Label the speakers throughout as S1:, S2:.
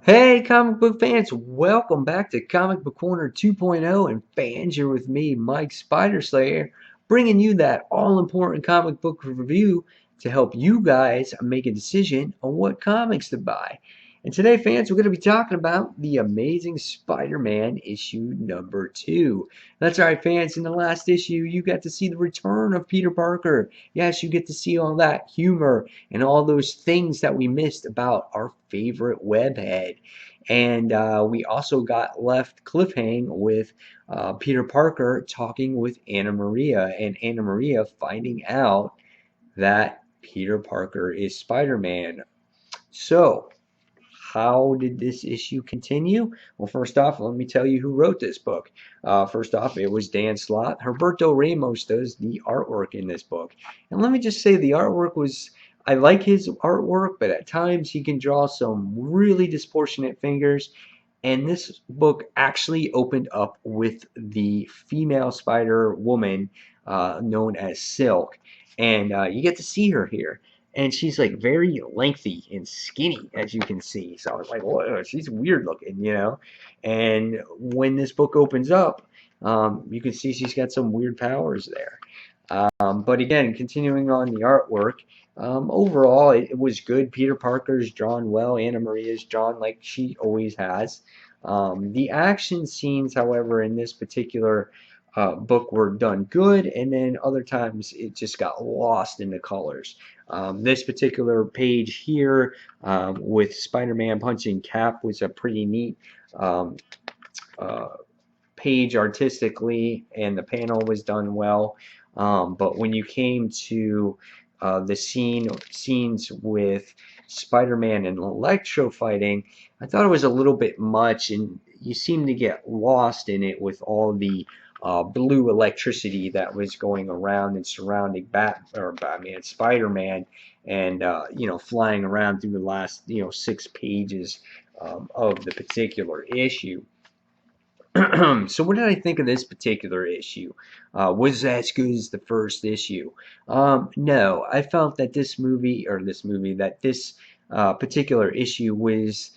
S1: Hey, comic book fans, welcome back to Comic Book Corner 2.0 and fans. You're with me, Mike Spider Slayer, bringing you that all important comic book review to help you guys make a decision on what comics to buy. And today, fans, we're going to be talking about The Amazing Spider Man issue number 2. That's right, fans. In the last issue, you got to see the return of Peter Parker. Yes, you get to see all that humor and all those things that we missed about our favorite webhead. And we also got left cliffhang with Peter Parker talking with Anna Maria, and Anna Maria finding out that Peter Parker is Spider-Man. So, how did this issue continue? Well, first off, let me tell you who wrote this book. First off, it was Dan Slott. Roberto Ramos does the artwork in this book. And let me just say the artwork was, I like his artwork, but at times he can draw some really disproportionate fingers. And this book actually opened up with the female Spider Woman known as Silk. And you get to see her here, and she's like very lengthy and skinny, as you can see. So I was like, whoa, she's weird looking. And when this book opens up, you can see she's got some weird powers there. But again, continuing on the artwork, overall it was good. Peter Parker's drawn well. Anna Maria's drawn like she always has. The action scenes, however, in this particular book were done good, and then other times it just got lost in the colors. This particular page here with Spider-Man punching Cap was a pretty neat um, uh, page artistically, and the panel was done well. But when you came to the scenes with Spider-Man and Electro fighting, I thought it was a little bit much, and you seemed to get lost in it with all the blue electricity that was going around and surrounding Batman, Spider-Man, and flying around through the last 6 pages of the particular issue. So what did I think of this particular issue? Was it as good as the first issue? No, I felt that this particular issue was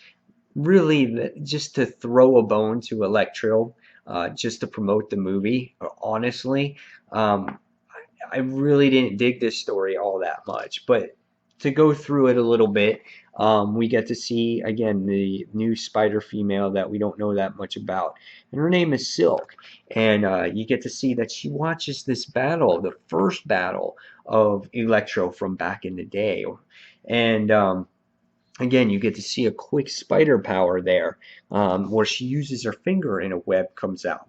S1: really just to throw a bone to Electro, just to promote the movie. Honestly, I really didn't dig this story all that much, but to go through it a little bit, we get to see again the new spider female that we don't know that much about, and her name is Silk. And you get to see that she watches this battle, the first battle of Electro from back in the day, and again, you get to see a quick spider power there, where she uses her finger and a web comes out.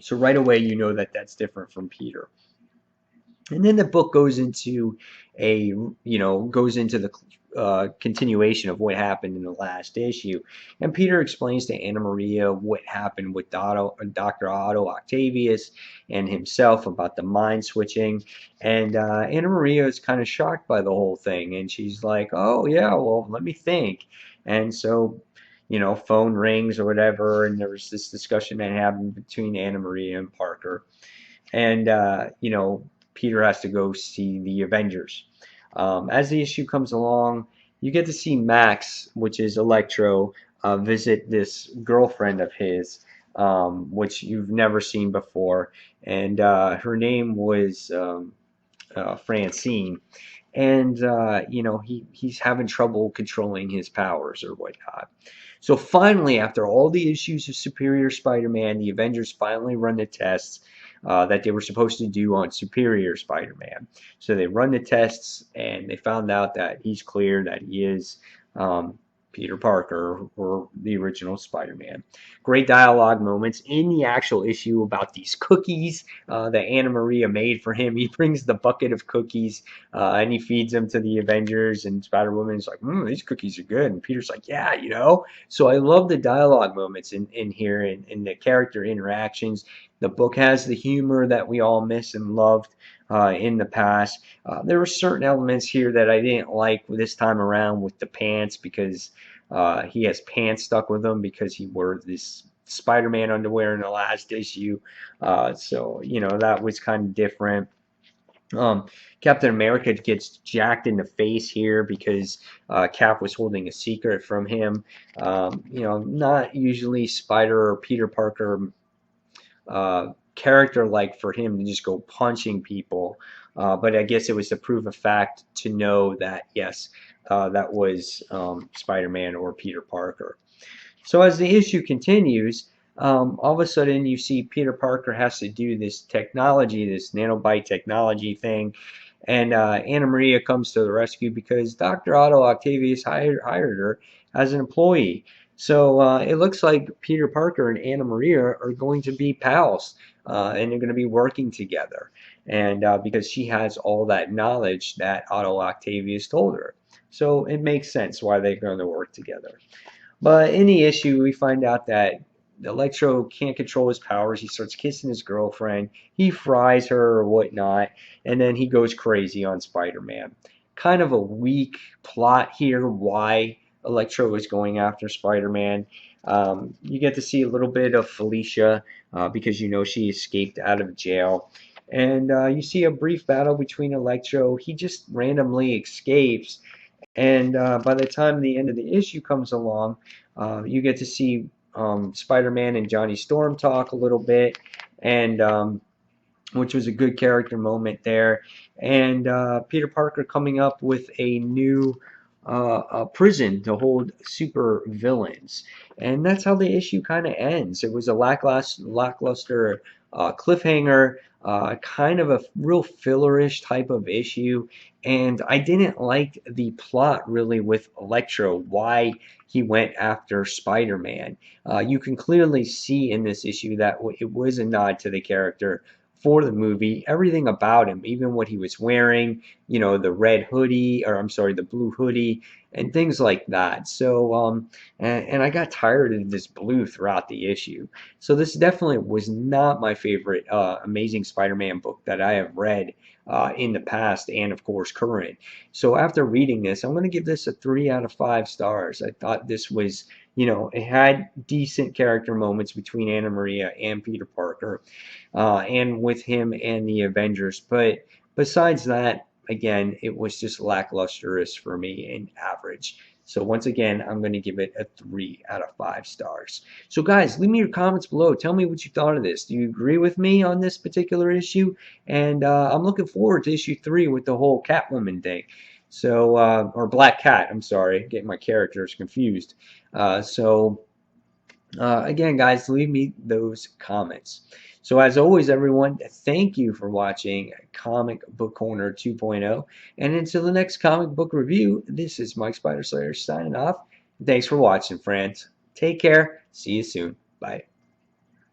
S1: So right away, you know that that's different from Peter. And then the book goes into the continuation of what happened in the last issue. And Peter explains to Anna Maria what happened with Dr. Otto Octavius and himself about the mind switching. And Anna Maria is kind of shocked by the whole thing. And she's like, oh, yeah, well, let me think. And so, phone rings or whatever. And there was this discussion that happened between Anna Maria and Parker. And, Peter has to go see the Avengers. As the issue comes along, you get to see Max, which is Electro, visit this girlfriend of his, which you've never seen before, and her name was Francine. And he's having trouble controlling his powers or whatnot. So finally, after all the issues of Superior Spider-Man, the Avengers finally run the tests that they were supposed to do on Superior Spider-Man. So they run the tests, and they found out that he's clear, that he is Peter Parker, or the original Spider-Man. Great dialogue moments in the actual issue about these cookies that Anna Maria made for him. He brings the bucket of cookies and he feeds them to the Avengers, and Spider-Woman's like, these cookies are good. And Peter's like, yeah. So I love the dialogue moments in here, and the character interactions. The book has the humor that we all miss and loved in the past. There were certain elements here that I didn't like this time around with the pants, because he has pants stuck with him because he wore this Spider-Man underwear in the last issue. So that was kind of different. Um, Captain America gets jacked in the face here because Cap was holding a secret from him. Not usually Spider or Peter Parker character like for him to just go punching people. But I guess it was to prove a fact to know that, yes, that was Spider-Man or Peter Parker. So as the issue continues, all of a sudden you see Peter Parker has to do this technology, this nanobite technology thing, and Anna Maria comes to the rescue because Dr. Otto Octavius hired her as an employee. So it looks like Peter Parker and Anna Maria are going to be pals, and they're going to be working together. And because she has all that knowledge that Otto Octavius told her. So it makes sense why they're going to work together. But in the issue, we find out that Electro can't control his powers. He starts kissing his girlfriend. He fries her or whatnot, and then he goes crazy on Spider-Man. Kind of a weak plot here why Electro is going after Spider-Man. You get to see a little bit of Felicia because you know she escaped out of jail. And you see a brief battle between Electro. He just randomly escapes and by the time the end of the issue comes along, you get to see Spider-Man and Johnny Storm talk a little bit, and which was a good character moment there. And Peter Parker coming up with a new prison to hold super villains. And that's how the issue kind of ends. It was a lackluster cliffhanger, kind of a real fillerish type of issue. And I didn't like the plot really with Electro, why he went after Spider-Man. You can clearly see in this issue that it was a nod to the character for the movie. Everything about him, even what he was wearing, the red hoodie, or I'm sorry, the blue hoodie, and things like that. So, and I got tired of this blue throughout the issue. So this definitely was not my favorite Amazing Spider-Man book that I have read in the past, and of course current. So after reading this, I'm going to give this a 3 out of 5 stars. I thought this was, it had decent character moments between Anna Maria and Peter Parker and with him and the Avengers. But besides that, again, it was just lacklusterous for me and average. So once again, I'm going to give it a 3 out of 5 stars. So guys, leave me your comments below. Tell me what you thought of this. Do you agree with me on this particular issue? And I'm looking forward to issue 3 with the whole Catwoman thing. So, or Black Cat, I'm sorry, getting my characters confused. Again, guys, leave me those comments. So as always, everyone, thank you for watching Comic Book Corner 2.0. And until the next comic book review, this is Mike Spider Slayer signing off. Thanks for watching, friends. Take care. See you soon. Bye.